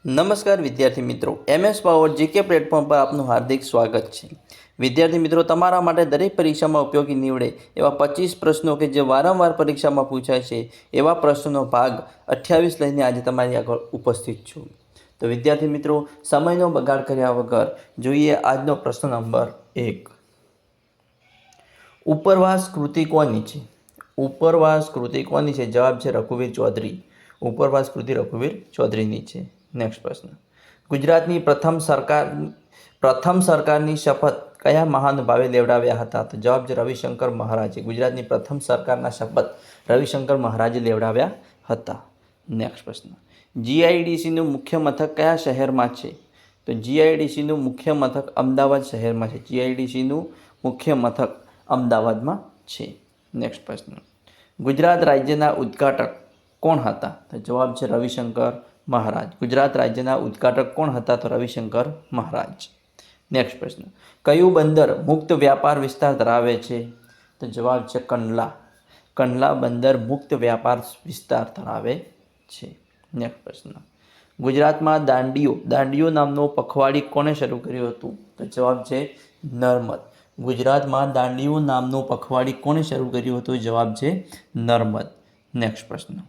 નમસ્કાર વિદ્યાર્થી મિત્રો, MS પાવર GK પ્લેટફોર્મ પર આપનું હાર્દિક સ્વાગત છે। વિદ્યાર્થી મિત્રો, તમારા માટે દરેક પરીક્ષામાં ઉપયોગી નીવડે એવા 25 પ્રશ્નો કે જે વારંવાર પરીક્ષામાં પૂછાય છે એવા પ્રશ્નોનો ભાગ 28 લઈને આજે તમારી આગળ ઉપસ્થિત છું। તો વિદ્યાર્થી મિત્રો, સમયનો બગાડ કર્યા વગર જોઈએ આજનો પ્રશ્ન નંબર 1। ઉપરવાસ કૃતિ કોની છે? ઉપરવાસ કૃતિ કોની છે? જવાબ છે રઘુવીર ચૌધરી। ઉપરવાસ કૃતિ રઘુવીર ચૌધરીની છે। નેક્સ્ટ પ્રશ્ન, ગુજરાતની પ્રથમ સરકારની શપથ કયા મહાનુભાવે લેવડાવ્યા હતા? તો જવાબ છે રવિશંકર મહારાજે। ગુજરાતની પ્રથમ સરકારના શપથ રવિશંકર મહારાજે લેવડાવ્યા હતા। નેક્સ્ટ પ્રશ્ન, GIDCનું મુખ્ય મથક કયા શહેરમાં છે? તો GIDCનું મુખ્ય મથક અમદાવાદ શહેરમાં છે। GIDCનું મુખ્ય મથક અમદાવાદમાં છે। નેક્સ્ટ પ્રશ્ન, ગુજરાત રાજ્યના ઉદ્ઘાટક કોણ હતા? તો જવાબ છે રવિશંકર મહારાજ। ગુજરાત રાજ્યના ઉદ્ઘાટક કોણ હતા? તો રવિશંકર મહારાજ। નેક્સ્ટ પ્રશ્ન, કયું બંદર મુક્ત વ્યાપાર વિસ્તાર ધરાવે છે? તો જવાબ છે કંડલા। કંડલા બંદર મુક્ત વ્યાપાર વિસ્તાર ધરાવે છે। નેક્સ્ટ પ્રશ્ન, ગુજરાતમાં દાંડિયો નામનો પખવાડી કોણે શરૂ કર્યું હતું? તો જવાબ છે નર્મદ। ગુજરાતમાં દાંડિયો નામનું પખવાડી કોણે શરૂ કર્યું હતું? જવાબ છે નર્મદ। નેક્સ્ટ પ્રશ્ન,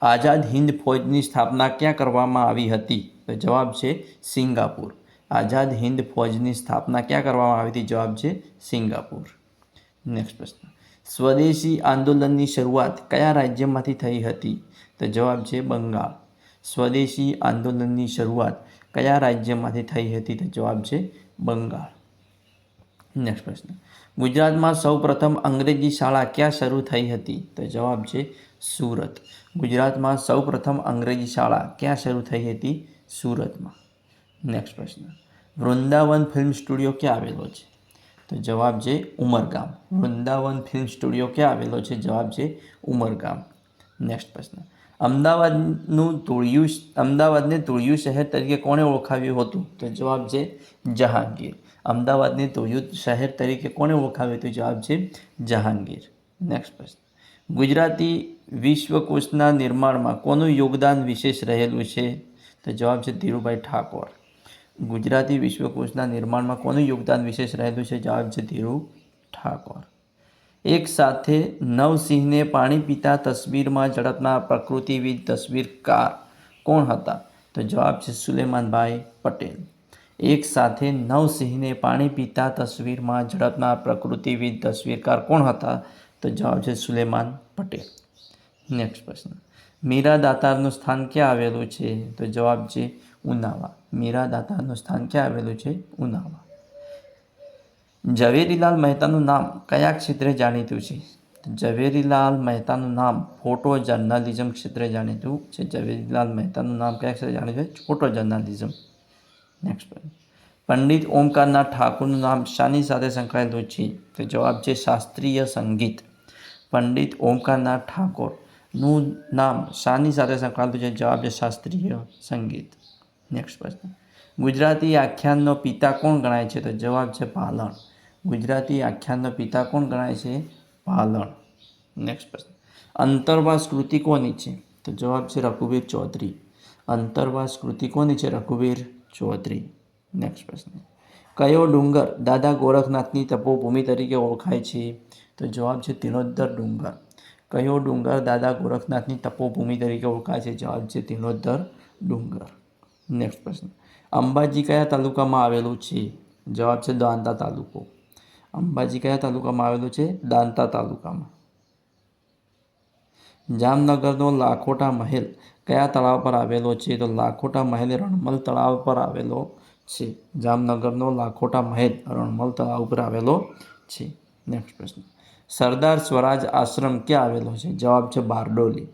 આઝાદ હિન્દ ફૌજની સ્થાપના ક્યાં કરવામાં આવી હતી? તો જવાબ છે સિંગાપુર। આઝાદ હિન્દ ફૌજની સ્થાપના ક્યાં કરવામાં આવી હતી? જવાબ છે સિંગાપુર। નેક્સ્ટ પ્રશ્ન, સ્વદેશી આંદોલનની શરૂઆત કયા રાજ્યમાંથી થઈ હતી? તો જવાબ છે બંગાળ। સ્વદેશી આંદોલનની શરૂઆત કયા રાજ્યમાંથી થઈ હતી? તો જવાબ છે બંગાળ। નેક્સ્ટ પ્રશ્ન, ગુજરાતમાં સૌપ્રથમ અંગ્રેજી શાળા ક્યાં શરૂ થઈ હતી? તો જવાબ છે સુરત। ગુજરાતમાં સૌપ્રથમ અંગ્રેજી શાળા ક્યાં શરૂ થઈ હતી? સુરતમાં। નેક્સ્ટ પ્રશ્ન, વૃંદાવન ફિલ્મ સ્ટુડિયો ક્યાં આવેલો છે? તો જવાબ છે ઉમરગામ। વૃંદાવન ફિલ્મ સ્ટુડિયો ક્યાં આવેલો છે? જવાબ છે ઉમરગામ। નેક્સ્ટ પ્રશ્ન, અમદાવાદને ધૂળિયું શહેર તરીકે કોણે ઓળખાવ્યું હતું? તો જવાબ છે જહાંગીર। અમદાવાદને ધૂળિયું શહેર તરીકે કોણે ઓળખાવ્યું હતું? જવાબ છે જહાંગીર। નેક્સ્ટ પ્રશ્ન, ગુજરાતી વિશ્વકોશના નિર્માણમાં કોનું યોગદાન વિશેષ રહેલું છે? તો જવાબ છે ધીરુભાઈ ઠાકોર। ગુજરાતી વિશ્વકોશના નિર્માણમાં કોનું યોગદાન વિશેષ રહેલું છે? જવાબ છે ધીરુ ઠાકોર। એક સાથે નવસિંહને પાણી પીતા તસવીરમાં ઝડપના પ્રકૃતિવિદ તસવીરકાર કોણ હતા? તો જવાબ છે સુલેમાનભાઈ પટેલ। એક સાથે નવસિંહને પાણી પીતા તસવીરમાં ઝડપના પ્રકૃતિવિદ તસવીરકાર કોણ હતા? તો જવાબ છે સુલેમાન પટેલ। નેક્સ્ટ પ્રશ્ન, મીરા દાતારનું સ્થાન ક્યાં આવેલું છે? તો જવાબ છે ઉનાવા। મીરા દાતારનું સ્થાન ક્યાં આવેલું છે? ઉનાવા। ઝવેરીલાલ મહેતાનું નામ કયા ક્ષેત્રે જાણીતું છે? ઝવેરીલાલ મહેતાનું નામ ફોટો જર્નલિઝમ ક્ષેત્રે જાણીતું છે। ઝવેરીલાલ મહેતાનું નામ કયા ક્ષેત્રે જાણીતું છે? Photo journalism. નેક્સ્ટ પ્રશ્ન, પંડિત ઓમકારનાથ ઠાકુરનું નામ શાની સાથે સંકળાયેલું છે? તો જવાબ છે શાસ્ત્રીય સંગીત। પંડિત ઓમકારનાથ ઠાકોરનું નામ શાની સાથે સંકળાયેલું છે? જવાબ છે શાસ્ત્રીય સંગીત। નેક્સ્ટ પ્રશ્ન, ગુજરાતી આખ્યાનનો પિતા કોણ ગણાય છે? તો જવાબ છે ભાલણ। ગુજરાતી આખ્યાનનો પિતા કોણ ગણાય છે? ભાલણ। નેક્સ્ટ પ્રશ્ન, અંતરવાસ કૃતિ કોની છે? તો જવાબ છે રઘુવીર ચૌધરી। અંતરવાસ કૃતિ કોની છે? રઘુવીર ચૌધરી। નેક્સ્ટ પ્રશ્ન, કયો ડુંગર દાદા ગોરખનાથની તપોભૂમિ તરીકે ઓળખાય છે? તો જવાબ છે તિલોત્તર ડુંગર। કયો ડુંગર દાદા ગોરખનાથની તપોભૂમિ તરીકે ઓળખાય છે? જવાબ છે તિલોત્તર ડુંગર। નેક્સ્ટ પ્રશ્ન, અંબાજી કયા તાલુકામાં આવેલું છે? જવાબ છે દાંતા તાલુકો। અંબાજી કયા તાલુકામાં આવેલું છે? દાંતા તાલુકામાં। જામનગરનો લાખોટા મહેલ કયા તળાવ પર આવેલો છે? તો લાખોટા મહેલ રણમલ તળાવ પર આવેલો છે। જામનગરનો લાખોટા મહેલ રણમલ તળાવ પર આવેલો છે। નેક્સ્ટ પ્રશ્ન, સરદાર સ્વરાજ આશ્રમ ક્યાં આવેલો છે? જવાબ છે બારડોલી।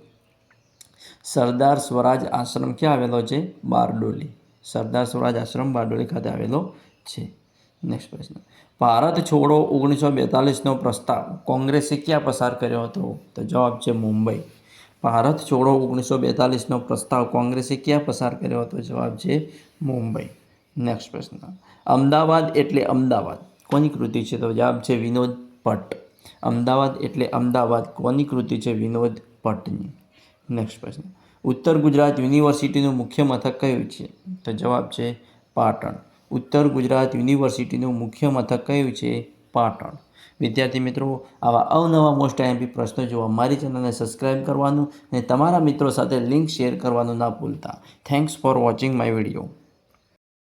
સરદાર સ્વરાજ આશ્રમ ક્યાં આવેલો છે? બારડોલી। સરદાર સ્વરાજ આશ્રમ બારડોલી ખાતે આવેલો છે। નેક્સ્ટ પ્રશ્ન, ભારત છોડો 1942નો પ્રસ્તાવ કોંગ્રેસે ક્યાં પસાર કર્યો હતો? તો જવાબ છે મુંબઈ। ભારત છોડો 1942નો પ્રસ્તાવ કોંગ્રેસે ક્યાં પસાર કર્યો હતો? જવાબ છે મુંબઈ। નેક્સ્ટ પ્રશ્ન, અમદાવાદ એટલે અમદાવાદ કોની કૃતિ છે? તો જવાબ છે વિનોદ ભટ્ટ। અમદાવાદ એટલે અમદાવાદ કોની કૃતિ છે? વિનોદ ભટ્ટની। નેક્સ્ટ પ્રશ્ન, ઉત્તર ગુજરાત યુનિવર્સિટીનું મુખ્ય મથક કયું છે? તો જવાબ છે પાટણ. ઉત્તર ગુજરાત યુનિવર્સિટીનું મુખ્ય મથક કયું છે? પાટણ. વિદ્યાર્થી મિત્રો, આવા અવનવા મોસ્ટ આઈએમપી પ્રશ્નો જોવા મારી ચેનલને સબસ્ક્રાઈબ કરવાનું અને તમારા મિત્રો સાથે લિંક શેર કરવાનું ના ભૂલતા. Thanks for watching my video.